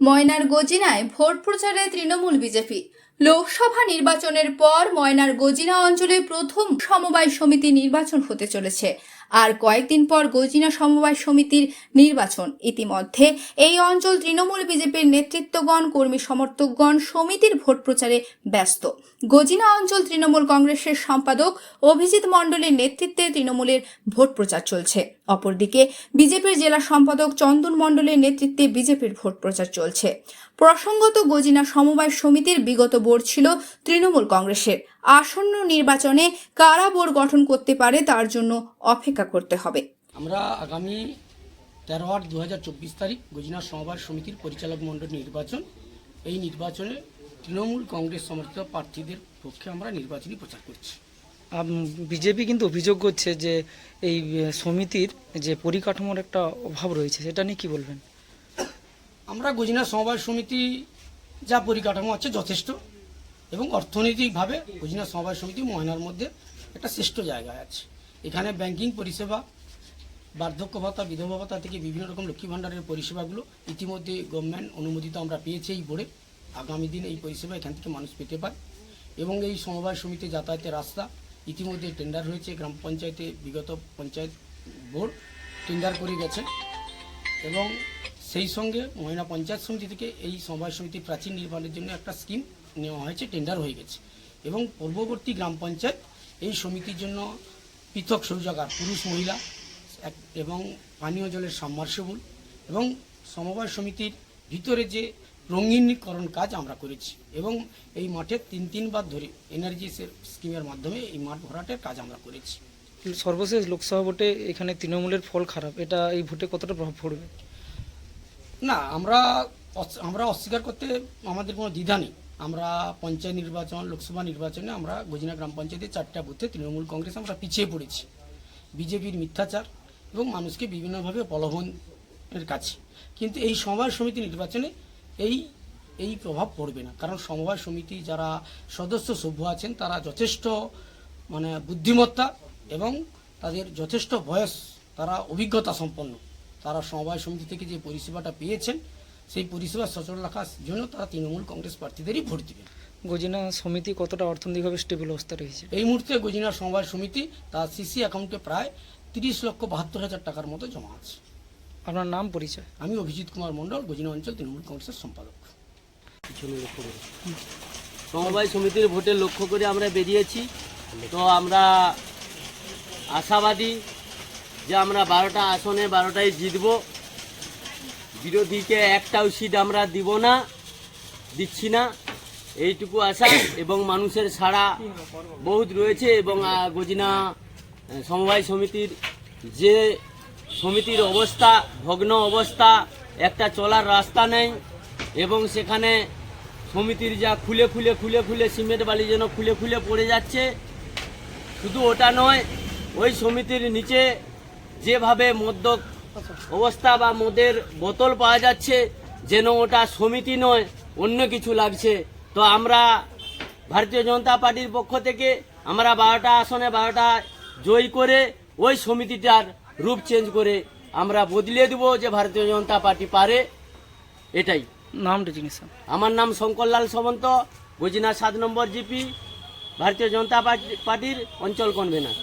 ময়নার গজিনায় ভোট প্রচারে তৃণমূল বিজেপি। লোকসভা নির্বাচনের পর ময়নার গজিনা অঞ্চলে প্রথম সমবায় সমিতি নির্বাচন হতে চলেছে। আর কয়েকদিন পর গজিনা সমবায় সমিতির নির্বাচন। ইতিমধ্যে এই অঞ্চল তৃণমূল বিজেপির নেতৃত্বগণ, কর্মী সমর্থকগণ সমিতির ভোট প্রচারে ব্যস্ত। গজিনা অঞ্চল তৃণমূল কংগ্রেসের সম্পাদক অভিজিৎ মণ্ডলের নেতৃত্বে তৃণমূলের ভোট প্রচার চলছে। অপরদিকে বিজেপির জেলা সম্পাদক চন্দন মণ্ডলের নেতৃত্বে বিজেপির ভোট প্রচার চলছে। প্রসঙ্গত, গজিনা সমবায় সমিতির বিগত বোর্ড ছিল তৃণমূল কংগ্রেসের। আসন্ন নির্বাচনে কারা বোর্ড গঠন করতে পারে তার জন্য অপেক্ষা করতে হবে। আমরা আগামী 13/8/2024 তারিখ গজিনা সমবায় সমিতির পরিচালক মণ্ডল নির্বাচন। এই নির্বাচনে তৃণমূল কংগ্রেস সমর্থিত প্রার্থীদের পক্ষে আমরা নির্বাচনী প্রচার করছি। বিজেপি কিন্তু অভিযোগ করছে যে এই সমিতির যে পরিকাঠামোর একটা অভাব রয়েছে, সেটা নিয়ে কি বলবেন? আমরা গজিনা সমবায় সমিতি যা পরিকাঠামো আছে যথেষ্ট, এবং অর্থনৈতিকভাবে গজিনা সমবায় সমিতি ময়নার মধ্যে একটা শ্রেষ্ঠ জায়গায় আছে। এখানে ব্যাংকিং পরিষেবা, বার্ধক্য ভাতা, বিধবা ভাতা থেকে বিভিন্ন রকম লক্ষ্মী ভাণ্ডারের পরিষেবাগুলো ইতিমধ্যে গভর্নমেন্ট অনুমোদিত আমরা পেয়েছি এই বোর্ডে। আগামী দিন এই পরিষেবা এখান থেকে মানুষ পেতে পারে। এবং এই সমবায় সমিতি যাতায়াতের রাস্তা ইতিমধ্যে টেন্ডার হয়েছে। গ্রাম পঞ্চায়েতে বিগত পঞ্চায়েত বোর্ড টেন্ডার করে গেছে, এবং সেই সঙ্গে ময়না পঞ্চায়েত সমিতি থেকে এই সমবায় সমিতির প্রাচীন নির্মাণের জন্য একটা স্কিম নেওয়া হয়েছে, টেন্ডার হয়ে গেছে। এবং পূর্ববর্তী গ্রাম পঞ্চায়েত এই সমিতির জন্য পৃথক শৌচাগার পুরুষ মহিলা এবং পানীয় জলের সাবমার্সিবল এবং সমবায় সমিতির ভিতরে যে রঙিনীকরণ কাজ আমরা করেছি, এবং এই মাঠে তিনবার ধরে এনার্জি স্কিমের মাধ্যমে এই মাঠ ভরাটের কাজ আমরা করেছি। সর্বশেষ লোকসভা ভোটে এখানে তৃণমূলের ফল খারাপ, এটা এই ভোটে কতটা প্রভাব পড়বে? না, আমরা অস্বীকার করতে আমাদের কোনো দ্বিধা নেই। আমরা পঞ্চায়েত নির্বাচন, লোকসভা নির্বাচনে আমরা গজিনা গ্রাম পঞ্চায়েতের 4টা বুথে তৃণমূল কংগ্রেস আমরা পিছিয়ে পড়েছি বিজেপির মিথ্যাচার এবং মানুষকে বিভিন্নভাবে প্রলোভনের কাছে। কিন্তু এই সমবায় সমিতি নির্বাচনে এই প্রভাব পড়বে না, কারণ সমবায় সমিতি যারা সদস্য সভ্য আছেন তারা যথেষ্ট বুদ্ধিমত্তা এবং তাদের যথেষ্ট বয়স, তারা অভিজ্ঞতা সম্পন্ন। তারা সমবায় সমিতি থেকে যে পরিষেবাটা পেয়েছেন সেই পরিষেবা সচল রাখার জন্য তারা তৃণমূল কংগ্রেস প্রার্থীদেরই ভোট দেবেন। গজিনা সমিতি কতটা অর্থনৈতিকভাবে স্টেবল অবস্থা রয়েছে? এই মুহূর্তে গজিনা সমবায় সমিতি তার সিসি অ্যাকাউন্টে প্রায় 30,72,000 টাকার মতো জমা আছে। আপনার নাম, পরিচয়? আমি অভিজিৎ কুমার মণ্ডল, গজিনা অঞ্চল তৃণমূল কংগ্রেসের সম্পাদক। সমবায় সমিতির ভোটে লক্ষ্য করে আমরা বেরিয়েছি। তো আমরা আশাবাদী যে আমরা 12টা আসনে 12টাই জিতব। বিরোধীকে একটাও সিট আমরা দিচ্ছি না, এইটুকু আশা। এবং মানুষের সাড়া বহুত রয়েছে। এবং গজিনা সমবায় সমিতির যে সমিতির অবস্থা, ভগ্ন অবস্থা, একটা চলার রাস্তা নেই, এবং সেখানে সমিতির যা খুলে খুলে সিমেন্ট বালি যেন খুলে পড়ে যাচ্ছে। শুধু ওটা নয়, ওই সমিতির নিচে যেভাবে মদ্যপ অবস্থা বা মদের বোতল পাওয়া যাচ্ছে, যেন ওটা সমিতি নয়, অন্য কিছু লাগছে। তো আমরা ভারতীয় জনতা পার্টির পক্ষ থেকে আমরা 12টা আসনে 12টা জয় করে ওই সমিতিটার রূপ চেঞ্জ করে আমরা বদলে দেব, যে ভারতীয় জনতা পার্টি পারে। এটাই। নামটা জিনিস? আমার নাম শঙ্করলাল সামন্ত, গজিনা 7 নম্বর জিপি, ভারতীয় জনতা পার্টির অঞ্চল কনভেনার।